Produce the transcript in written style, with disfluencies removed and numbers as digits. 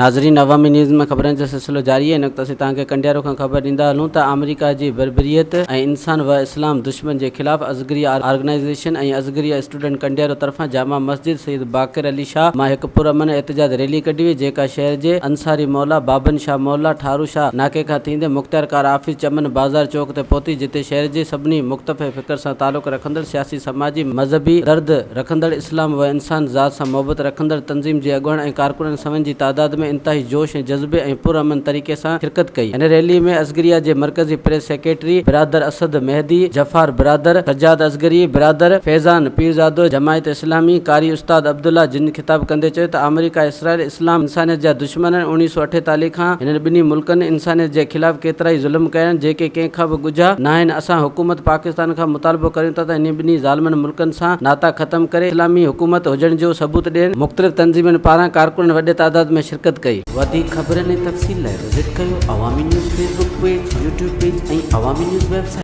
नाज़रीन, अवामी न्यूज़ में ख़बरनि जो सिलसिलो जारी है। इन वक़्तु असीं तव्हांखे कंडियारो खां ख़बर ॾींदा हलूं त अमेरिका जी बर्बरियत ऐं इंसान व इस्लाम दुश्मन जे ख़िलाफ़ अज़गरिया ऑर्गेनाइज़ेशन ऐं अज़गरिया स्टूडेंट कंडियारो तरफ़ां जामा मस्जिद सईद बाक़िर अली शाह मां हिकु पुरअमन एहतजाज रैली कढी हुई, जेका शहर जे अंसारी मौला बाबन शाह मौला ठारू शाह नाके खां थींदे मुख़्तियारकार ऑफिस चमन बाज़ार चौक ते पहुती, जिते शहर जे सभिनी मुख़्तलिफ़ फ़िक्र सां तालुक़ रखंदड़ सियासी समाजी मज़हबी दर्द रखंदड़ इस्लाम व इंसान ज़ात सां मोहबत रखंदड़ तंज़ीम जे अॻुवाण ऐं कारकुननि समेत जी तादाद में इंतहाई जोश ऐं जज़्बे ऐं पुरअमन तरीक़े सां शिरकत कई। हिन रैली में अज़गरिया जे मरकज़ी प्रेस सेक्रेटरी बिरादर असद मेहदी, जफ़ार बिरादर, सज्जाद असगरी बिरादर, फैज़ान पीरज़ादो, जमायत इस्लामी, कारी उस्ताद अब्दुल्ला जिन ख़िताब कंदे चयो त अमेरिका इसराइल इस्लाम इंसानियत जा दुश्मन आहिनि। 1948 खां हिननि ॿिन्ही मुल्कनि इंसानियत जे ख़िलाफ़ केतिरा ई ज़ुल्म कया आहिनि, जेके कंहिंखां बि ॻुझा न आहिनि। असां हुकूमत पाकिस्तान खां मुतालबो करियूं था त इन ॿिन्ही ज़ालिमनि मुल्कनि सां नाता ख़तम करे इस्लामी हुकूमत हुजण जो सबूत ॾियनि। मुख़्तलिफ़ तंज़ीमनि पारां कारकुननि वॾे तादाद में शिरकत कई। वधीक ख़बरनि ऐं तफ़सील लाइ विज़िट कयो अवामी news Facebook page, YouTube page ऐं अवामी न्यूज़ वेबसाइट।